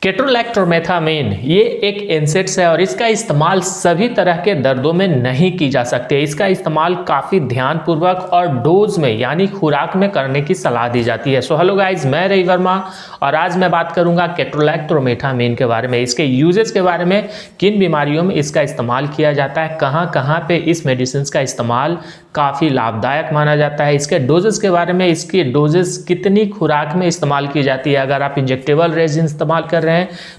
केट्रोलैक्टोमेथामीन ये एक एनसेड्स है और इसका इस्तेमाल सभी तरह के दर्दों में नहीं की जा सकती है। इसका इस्तेमाल काफ़ी ध्यानपूर्वक और डोज में यानी खुराक में करने की सलाह दी जाती है। सो हेलो गाइज, मैं रवि वर्मा और आज मैं बात करूंगा केट्रोलैक्टोमेथामीन के बारे में, इसके यूजेस के बारे में, किन बीमारियों में इसका इस्तेमाल किया जाता है, कहाँ कहाँ पे इस मेडिसिन का इस्तेमाल काफ़ी लाभदायक माना जाता है, इसके डोजेस के बारे में, इसकी डोजेस कितनी खुराक में इस्तेमाल की जाती है। अगर आप इंजेक्टेबल रेजिन इस्तेमाल कर रहे हैं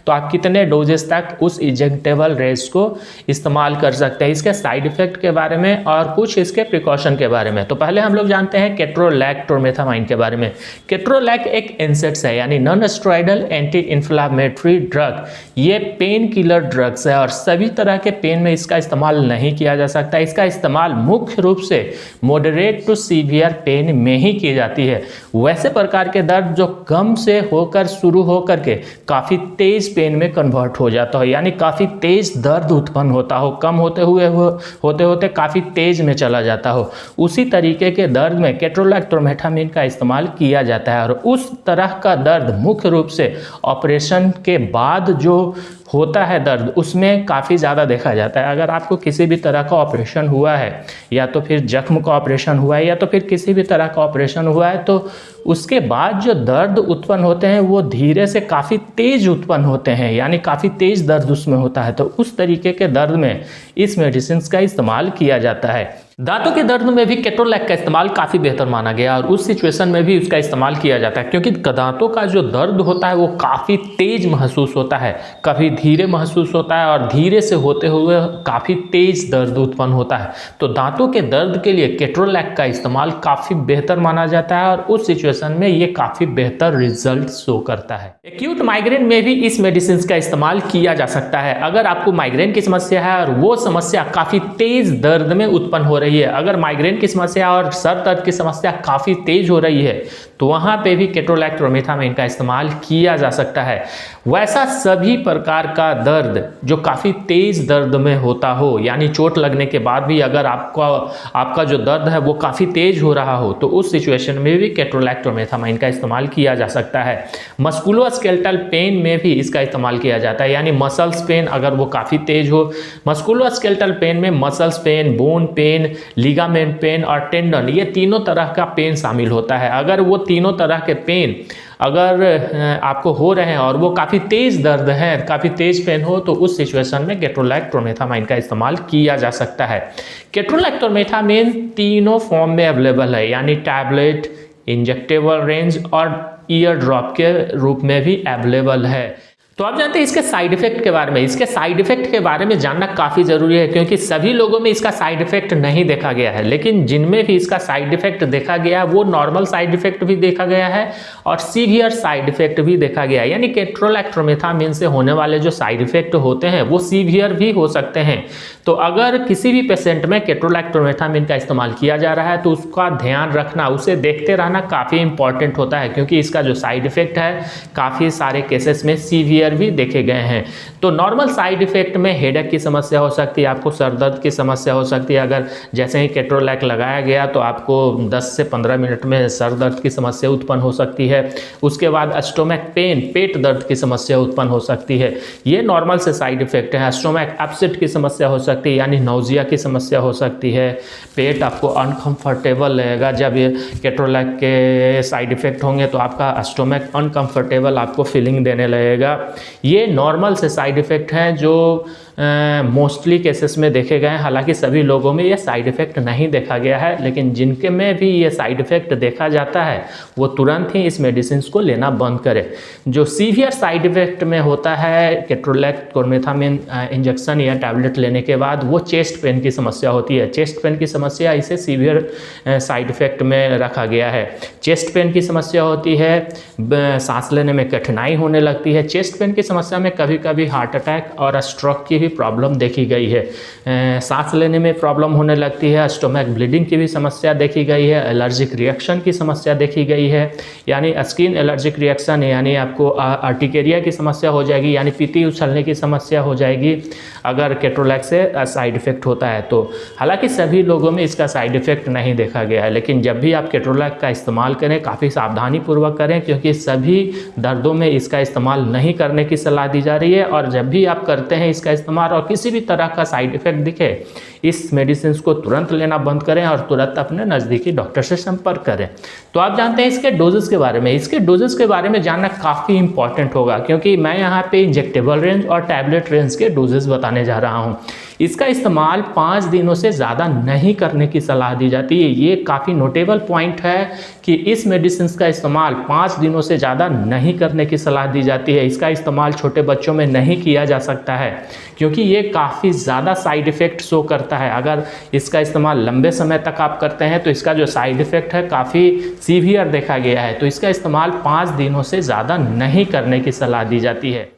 तो आप कितने डोजेस तक उस इंजेक्टेबल रेज को इस्तेमाल कर सकते हैं, इसके साइड इफेक्ट के बारे में और कुछ इसके प्रिकॉशन के बारे में। तो पहले हम लोग जानते हैं केट्रोलैक्टोमेथामीन के बारे में। केट्रोलैक एक एनसेड्स है यानी non steroidal anti inflammatory drug. ये पेन किलर ड्रग्स है और सभी तरह के पेन में इसका इस्तेमाल नहीं किया जा सकता। इसका इस्तेमाल मुख्य रूप से मॉडरेट टू सीवियर पेन में ही की जाती है। वैसे प्रकार के दर्द जो कम से होकर शुरू होकर के काफ़ी तेज पेन में कन्वर्ट हो जाता हो, यानी काफ़ी तेज दर्द उत्पन्न होता हो, कम होते होते काफ़ी तेज में चला जाता हो, उसी तरीके के दर्द में केट्रोलैक्टोमेथामीन का इस्तेमाल किया जाता है। और उस तरह का दर्द मुख्य रूप से ऑपरेशन के बाद जो होता है दर्द, उसमें काफ़ी ज़्यादा देखा जाता है। अगर आपको किसी भी तरह का ऑपरेशन हुआ है, या तो फिर जख्म का ऑपरेशन हुआ है, या तो फिर किसी भी तरह का ऑपरेशन हुआ है, तो उसके बाद जो दर्द उत्पन्न होते हैं वो धीरे से काफ़ी तेज उत्पन्न होते हैं, यानी काफ़ी तेज दर्द उसमें होता है। तो उस तरीके के दर्द में इस मेडिसिन का इस्तेमाल किया जाता है। दांतों के दर्द में भी केट्रोलैक का इस्तेमाल काफ़ी बेहतर माना गया और उस सिचुएशन में भी उसका इस्तेमाल किया जाता है, क्योंकि दांतों का जो दर्द होता है वो काफ़ी तेज महसूस होता है, कभी धीरे महसूस होता है और धीरे से होते हुए काफ़ी तेज दर्द उत्पन्न होता है। तो दांतों के दर्द के लिए केट्रोलैक का इस्तेमाल काफ़ी बेहतर माना जाता है और उस सिचुएशन में ये काफ़ी बेहतर रिजल्ट शो करता है। एक्यूट माइग्रेन में भी इस मेडिसिन का इस्तेमाल किया जा सकता है। अगर आपको माइग्रेन की समस्या है और वो समस्या काफ़ी तेज दर्द में उत्पन्न हो रही है, अगर माइग्रेन की समस्या और सर दर्द की समस्या काफ़ी तेज हो रही है, तो वहाँ पे भी केट्रोलैक्टोमेथामीन का इस्तेमाल किया जा सकता है। वैसा सभी प्रकार का दर्द जो काफ़ी तेज दर्द में होता हो, यानी चोट लगने के बाद भी अगर आपका जो दर्द है वो काफ़ी तेज हो रहा हो, तो उस सिचुएशन में भी केट्रोलैक्टोमेथामीन का इस्तेमाल किया जा सकता है। मस्कुलोस्केलेटल पेन में भी इसका इस्तेमाल किया जाता है, यानी मसल्स पेन अगर वो काफ़ी तेज हो। मस्कुलोस्केलेटल पेन में muscles pain, bone pain, ligament pain और टेंडन, ये तीनों तरह का पेन शामिल होता है। अगर वो तीनों तरह के पेन अगर आपको हो रहे हैं और वो काफ़ी तेज दर्द है, काफ़ी तेज पेन हो, तो उस सिचुएशन में केट्रोलैक्टोमेथामीन का इस्तेमाल किया जा सकता है। केट्रोलैक्टोमेथामीन तीनों फॉर्म में अवेलेबल है, यानी टैबलेट, इंजेक्टेबल रेंज और ईयर ड्रॉप के रूप में भी अवेलेबल है। तो आप जानते हैं इसके साइड इफेक्ट के बारे में। इसके साइड इफेक्ट के बारे में जानना काफ़ी ज़रूरी है, क्योंकि सभी लोगों में इसका साइड इफेक्ट नहीं देखा गया है, लेकिन जिनमें भी इसका साइड इफेक्ट देखा गया है वो नॉर्मल साइड इफेक्ट भी देखा गया है और सीवियर साइड इफेक्ट भी देखा गया है। यानी केट्रोलैक्टोमेथामीन से होने वाले जो साइड इफेक्ट होते हैं वो सीवियर भी हो सकते हैं। तो अगर किसी भी पेशेंट में केट्रोलैक्टोमेथामीन का इस्तेमाल किया जा रहा है तो उसका ध्यान रखना, उसे देखते रहना काफ़ी इंपॉर्टेंट होता है, क्योंकि इसका जो साइड इफेक्ट है काफ़ी सारे केसेस में सीवियर भी देखे गए हैं। तो नॉर्मल साइड इफेक्ट में हेडेक की समस्या हो सकती है, आपको सर दर्द की समस्या हो सकती है। अगर जैसे ही केट्रोलैक लगाया गया तो आपको 10 से 15 मिनट में सर दर्द की समस्या उत्पन्न हो सकती है। उसके बाद स्टोमक पेन, पेट दर्द की समस्या उत्पन्न हो सकती है, ये नॉर्मल से साइड इफेक्ट है। स्टोमक अपसेट की समस्या हो सकती है, यानी नौजिया की समस्या हो सकती है। पेट आपको अनकंफर्टेबल लगेगा, जब ये केट्रोलैक के साइड इफेक्ट होंगे तो आपका स्टोमक अनकंफर्टेबल आपको फीलिंग देने लगेगा। ये नॉर्मल से साइड इफ़ेक्ट हैं जो मोस्टली केसेस में देखे गए हैं। हालांकि सभी लोगों में ये साइड इफ़ेक्ट नहीं देखा गया है, लेकिन जिनके में भी ये साइड इफ़ेक्ट देखा जाता है वो तुरंत ही इस मेडिसिन को लेना बंद करें। जो सीवियर साइड इफ़ेक्ट में होता है केट्रोलैक्टोमेथामीन इंजेक्शन या टैबलेट लेने के बाद, वो चेस्ट पेन की समस्या होती है। चेस्ट पेन की समस्या इसे सीवियर साइड इफ़ेक्ट में रखा गया है। चेस्ट पेन की समस्या होती है, सांस लेने में कठिनाई होने लगती है। चेस्ट पेन की समस्या में कभी कभी हार्ट अटैक और स्ट्रोक की भी प्रॉब्लम देखी गई है। सांस लेने में प्रॉब्लम होने लगती है, स्टोमक ब्लीडिंग की भी समस्या देखी गई है, एलर्जिक रिएक्शन की समस्या देखी गई है, यानी स्किन एलर्जिक रिएक्शन, यानी आपको अर्टिकेरिया की समस्या हो जाएगी, यानी पीती उछलने की समस्या हो जाएगी अगर केट्रोलैक से साइड इफेक्ट होता है तो। हालांकि सभी लोगों में इसका साइड इफेक्ट नहीं देखा गया है, लेकिन जब भी आप केट्रोलैक का इस्तेमाल करें काफ़ी सावधानी पूर्वक करें, क्योंकि सभी दर्दों में इसका इस्तेमाल नहीं करना करने की सलाह दी जा रही है। और जब भी आप करते हैं इसका इस्तेमाल और किसी भी तरह का साइड इफेक्ट दिखे, इस मेडिसिन को तुरंत लेना बंद करें और तुरंत अपने नज़दीकी डॉक्टर से संपर्क करें। तो आप जानते हैं इसके डोजेस के बारे में। इसके डोजेस के बारे में जानना काफ़ी इंपॉर्टेंट होगा, क्योंकि मैं यहाँ पे इंजेक्टेबल रेंज और टैबलेट रेंज के डोजेस बताने जा रहा हूँ। इसका इस्तेमाल 5 दिनों से ज़्यादा नहीं करने की सलाह दी जाती है। ये काफ़ी नोटेबल पॉइंट है कि इस मेडिसिन का इस्तेमाल 5 दिनों से ज़्यादा नहीं करने की सलाह दी जाती है। इसका इस्तेमाल छोटे बच्चों में नहीं किया जा सकता है, क्योंकि ये काफ़ी ज़्यादा साइड इफ़ेक्ट शो करता है। अगर इसका इस्तेमाल लंबे समय तक आप करते हैं तो इसका जो साइड इफ़ेक्ट है काफ़ी सीवियर देखा गया है। तो इसका इस्तेमाल 5 दिनों से ज़्यादा नहीं करने की सलाह दी जाती है।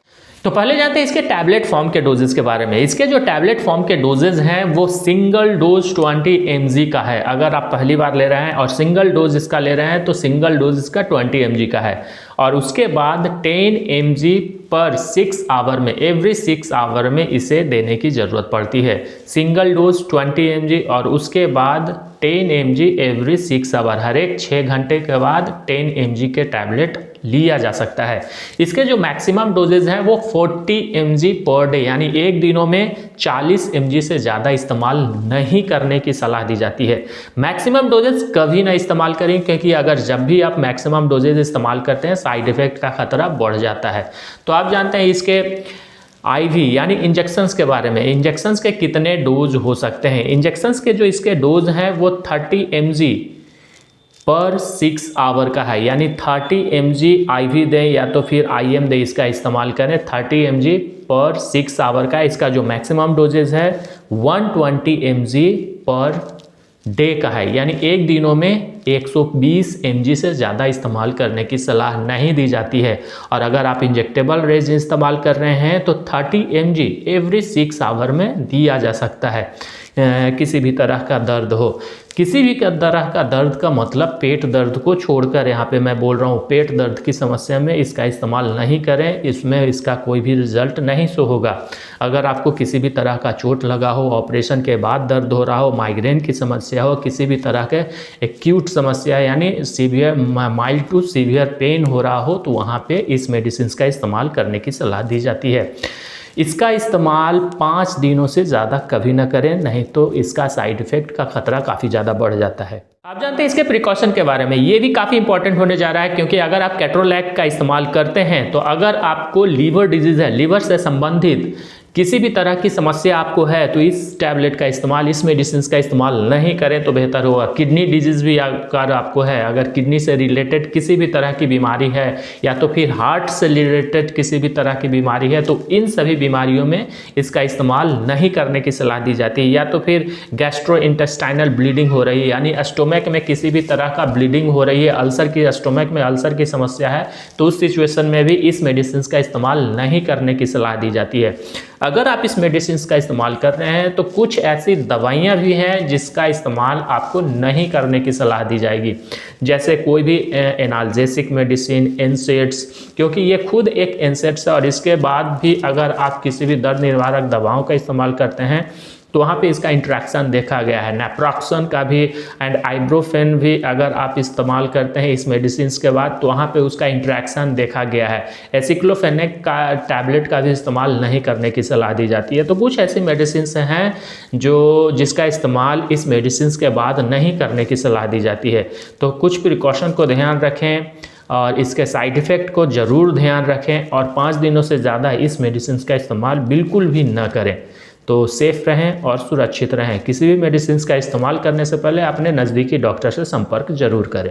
तो पहले जानते हैं इसके टैबलेट फॉर्म के डोजेस के बारे में। इसके जो टैबलेट फॉर्म के डोजेज हैं वो सिंगल डोज 20 mg का है। अगर आप पहली बार ले रहे हैं और सिंगल डोज इसका ले रहे हैं तो सिंगल डोज इसका 20 mg का है। और उसके बाद 10 mg पर 6 आवर में, एवरी 6 आवर में इसे देने की ज़रूरत पड़ती है। सिंगल डोज 20 mg और उसके बाद 10 mg एवरी 6 आवर, हर एक 6 घंटे के बाद 10 mg के टैबलेट लिया जा सकता है। इसके जो मैक्सिमम डोजेज हैं वो 40 mg पर डे, यानी एक दिनों में 40 mg से ज़्यादा इस्तेमाल नहीं करने की सलाह दी जाती है। मैक्सिमम डोजेज कभी ना इस्तेमाल करें, क्योंकि अगर जब भी आप मैक्सिमम डोजेज इस्तेमाल करते हैं साइड इफेक्ट का खतरा बढ़ जाता है। तो आप जानते हैं इसके आईवी यानी इंजेक्शंस के बारे में। इंजेक्शंस के कितने डोज हो सकते हैं? इंजेक्शंस के जो इसके डोज हैं वो 30 mg पर 6 आवर का है, यानी 30 mg आईवी दें या तो फिर IM दें, इसका इस्तेमाल करें। 30 mg पर 6 आवर का इसका जो मैक्सिमम डोजेज है 120 mg पर डे का है, यानी एक दिनों में 120 mg से ज़्यादा इस्तेमाल करने की सलाह नहीं दी जाती है। और अगर आप इंजेक्टेबल रेज इस्तेमाल कर रहे हैं तो 30 mg एवरी 6 आवर में दिया जा सकता है। किसी भी तरह का दर्द हो, किसी भी तरह का दर्द का मतलब पेट दर्द को छोड़कर यहाँ पे मैं बोल रहा हूँ, पेट दर्द की समस्या में इसका इस्तेमाल नहीं करें, इसमें इसका कोई भी रिजल्ट नहीं शो होगा। अगर आपको किसी भी तरह का चोट लगा हो, ऑपरेशन के बाद दर्द हो रहा हो, माइग्रेन की समस्या हो, किसी भी तरह के एक्यूट समस्या यानी severe mild to severe pain हो रहा हो, तो वहाँ पे इस मेडिसिन का इस्तेमाल करने की सलाह दी जाती है। इसका इस्तेमाल 5 दिनों से ज़्यादा कभी ना करें, नहीं तो इसका साइड इफ़ेक्ट का खतरा काफ़ी ज़्यादा बढ़ जाता है। आप जानते हैं इसके प्रिकॉशन के बारे में, ये भी काफ़ी इंपॉर्टेंट होने जा रहा है, क्योंकि अगर आप केट्रोलैक का इस्तेमाल करते हैं तो अगर आपको लीवर डिजीज़ है, लीवर से संबंधित किसी भी तरह की समस्या आपको है तो इस टैबलेट का इस्तेमाल, इस मेडिसिन का इस्तेमाल नहीं करें तो बेहतर होगा। किडनी डिजीज़ भी अगर आपको है, अगर किडनी से रिलेटेड किसी भी तरह की बीमारी है या तो फिर हार्ट से रिलेटेड किसी भी तरह की बीमारी है, तो इन सभी बीमारियों में इसका इस्तेमाल नहीं करने की सलाह दी जाती है। या तो फिर गैस्ट्रोइंटेस्टाइनल ब्लीडिंग हो रही है, यानी स्टोमक में किसी भी तरह का ब्लीडिंग हो रही है, अल्सर की, स्टोमक में अल्सर की समस्या है, तो उस सिचुएशन में भी इस मेडिसिन का इस्तेमाल नहीं करने की सलाह दी जाती है। अगर आप इस मेडिसिन का इस्तेमाल कर रहे हैं तो कुछ ऐसी दवाइयां भी हैं जिसका इस्तेमाल आपको नहीं करने की सलाह दी जाएगी, जैसे कोई भी एनाल्जेसिक मेडिसिन, एनसेड्स, क्योंकि ये खुद एक एनसेड्स है। और इसके बाद भी अगर आप किसी भी दर्द निवारक दवाओं का इस्तेमाल करते हैं तो वहाँ पे इसका इंट्रैक्शन देखा गया है। नेप्रोक्सन का भी एंड आइब्रोफेन भी अगर आप इस्तेमाल करते हैं इस मेडिसिन के बाद तो वहाँ पे उसका इंट्रैक्शन देखा गया है। एसिक्लोफेनेक का टैबलेट का भी इस्तेमाल नहीं करने की सलाह दी जाती है। तो कुछ ऐसी मेडिसिन हैं जिसका इस्तेमाल इस मेडिसिन के बाद नहीं करने की सलाह दी जाती है। तो कुछ प्रिकॉशन को ध्यान रखें और इसके साइड इफ़ेक्ट को ज़रूर ध्यान रखें, और 5 दिनों से ज़्यादा इस मेडिसिन का इस्तेमाल बिल्कुल भी न करें। तो सेफ रहें और सुरक्षित रहें। किसी भी मेडिसिन का इस्तेमाल करने से पहले अपने नज़दीकी डॉक्टर से संपर्क जरूर करें।